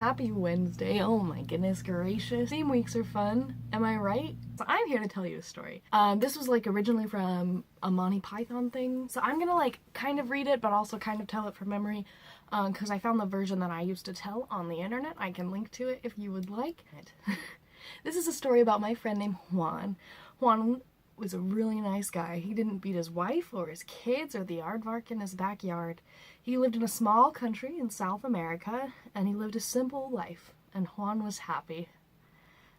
Happy Wednesday. Oh my goodness gracious. Same weeks are fun. Am I right? So I'm here to tell you a story. This was like originally from a Monty Python thing. So I'm gonna like kind of read it, but also kind of tell it from memory. Because I found the version that I used to tell on the internet. I can link to it if you would like it. This is a story about my friend named Juan. Juan was a really nice guy. He didn't beat his wife or his kids or the aardvark in his backyard. He lived in a small country in South America, and he lived a simple life, and Juan was happy.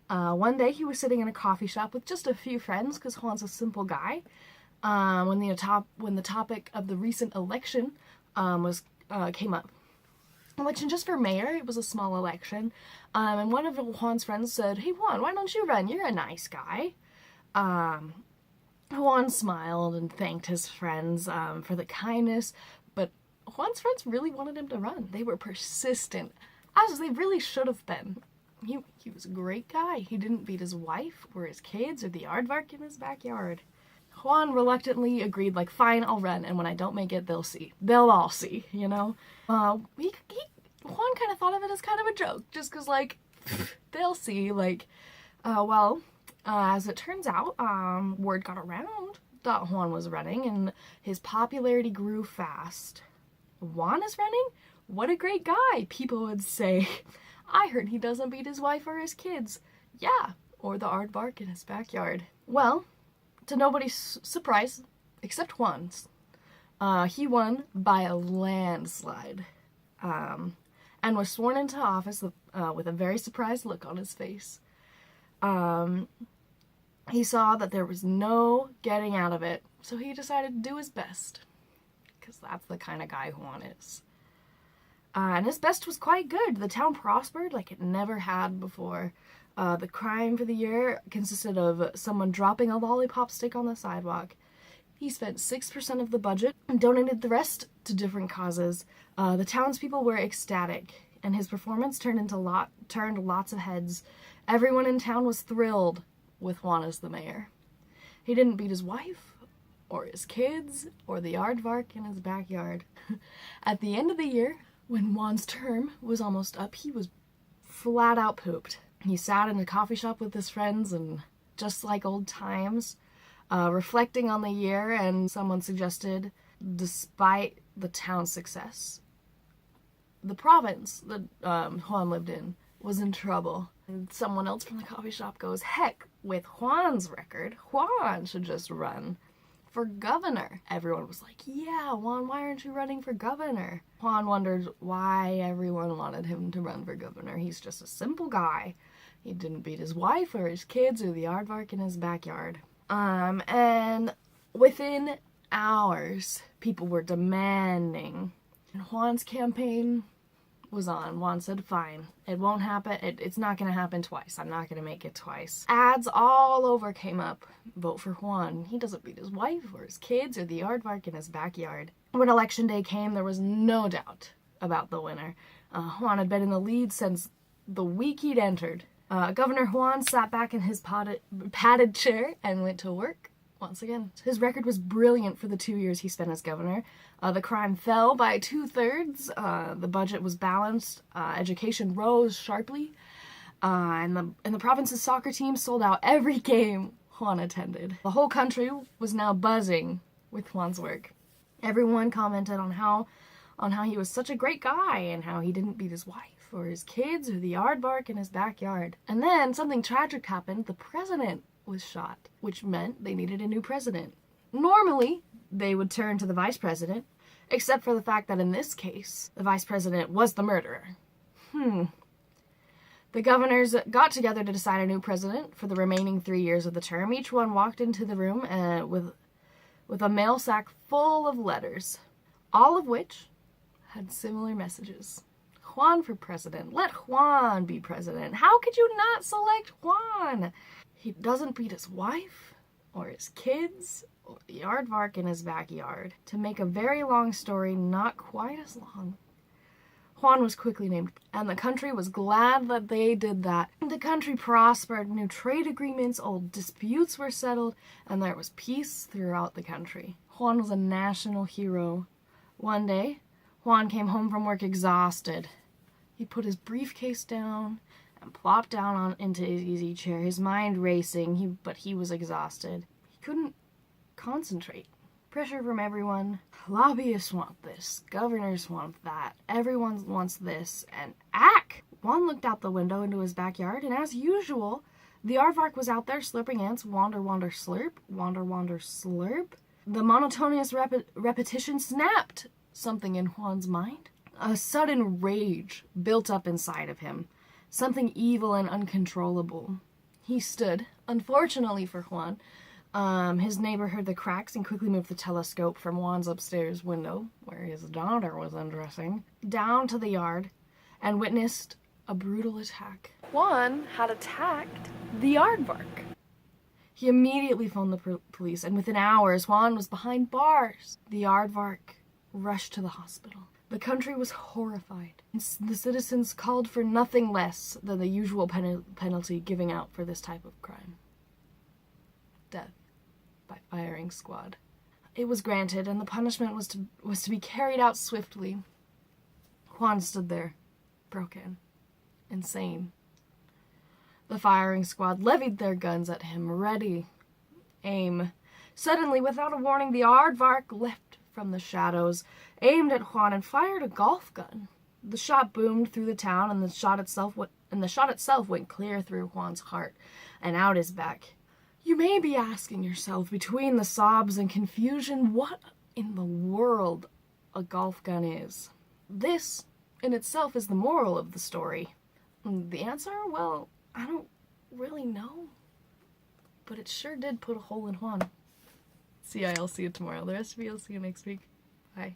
One day he was sitting in a coffee shop with just a few friends, because Juan's a simple guy, when the topic of the recent election came up. Election just for mayor. It was a small election, and one of Juan's friends said, "Hey Juan, why don't you run? You're a nice guy." Juan smiled and thanked his friends for the kindness, but Juan's friends really wanted him to run. They were persistent, as they really should have been. He was a great guy. He didn't beat his wife or his kids or the aardvark in his backyard. Juan reluctantly agreed, like, fine, I'll run, and when I don't make it, they'll see. They'll all see, you know? Juan kind of thought of it as kind of a joke, just because, like, they'll see, like, as it turns out, word got around that Juan was running, and his popularity grew fast. Juan is running? What a great guy, people would say. I heard he doesn't beat his wife or his kids. Yeah, or the aardvark in his backyard. Well, to nobody's surprise, except Juan's, he won by a landslide, and was sworn into office with a very surprised look on his face. He saw that there was no getting out of it, so he decided to do his best, because that's the kind of guy Juan is. And his best was quite good. The town prospered like it never had before. The crime for the year consisted of someone dropping a lollipop stick on the sidewalk. He spent 6% of the budget and donated the rest to different causes. The townspeople were ecstatic, and his performance turned lots of heads. Everyone in town was thrilled with Juan as the mayor. He didn't beat his wife, or his kids, or the aardvark in his backyard. At the end of the year, when Juan's term was almost up, he was flat out pooped. He sat in a coffee shop with his friends, and just like old times, reflecting on the year, and someone suggested, despite the town's success, the province that Juan lived in was in trouble. And someone else from the coffee shop goes, heck, with Juan's record, Juan should just run for governor. Everyone was like, yeah, Juan, why aren't you running for governor? Juan wondered why everyone wanted him to run for governor. He's just a simple guy. He didn't beat his wife or his kids or the aardvark in his backyard. And within hours, people were demanding. And Juan's campaign was on. Juan said, fine, it won't happen. It's not going to happen twice. I'm not going to make it twice. Ads all over came up. Vote for Juan. He doesn't beat his wife or his kids or the aardvark in his backyard. When election day came, there was no doubt about the winner. Juan had been in the lead since the week he'd entered. Governor Juan sat back in his padded chair and went to work once again. His record was brilliant for the 2 years he spent as governor. The crime fell by 2/3. The budget was balanced. Education rose sharply. And the province's soccer team sold out every game Juan attended. The whole country was now buzzing with Juan's work. Everyone commented on how he was such a great guy and how he didn't beat his wife or his kids or the aardvark in his backyard. And then something tragic happened. The president was shot, which meant they needed a new president. Normally, they would turn to the vice president, except for the fact that in this case, the vice president was the murderer. The governors got together to decide a new president for the remaining 3 years of the term. Each one walked into the room with a mail sack full of letters, all of which had similar messages. Juan for president. Let Juan be president. How could you not select Juan? He doesn't beat his wife or his kids or the aardvark in his backyard. To make a very long story not quite as long, Juan was quickly named, and the country was glad that they did that. The country prospered, new trade agreements, old disputes were settled, and there was peace throughout the country. Juan was a national hero. One day, Juan came home from work exhausted. He put his briefcase down and plopped down into his easy chair, his mind racing, but he was exhausted. He couldn't concentrate. Pressure from everyone. Lobbyists want this. Governors want that. Everyone wants this. And Juan looked out the window into his backyard, and as usual, the aardvark was out there slurping ants. Wander, wander, slurp. Wander, wander, slurp. The monotonous repetition snapped something in Juan's mind. A sudden rage built up inside of him. Something evil and uncontrollable. He stood. Unfortunately for Juan, his neighbor heard the cracks and quickly moved the telescope from Juan's upstairs window, where his daughter was undressing, down to the yard, and witnessed a brutal attack. Juan had attacked the aardvark. He immediately phoned the police, and within hours, Juan was behind bars. The aardvark rushed to the hospital. The country was horrified. The citizens called for nothing less than the usual penalty giving out for this type of crime. Death by firing squad. It was granted, and the punishment was to be carried out swiftly. Juan stood there, broken, insane. The firing squad levied their guns at him, ready. Aim. Suddenly, without a warning, the aardvark leapt from the shadows, aimed at Juan, and fired a golf gun. The shot boomed through the town, and the shot itself went clear through Juan's heart and out his back. You may be asking yourself, between the sobs and confusion, what in the world a golf gun is. This, in itself, is the moral of the story. The answer? Well, I don't really know. But it sure did put a hole in Juan. See, I'll see you tomorrow. The rest of you, I'll see you next week. Bye.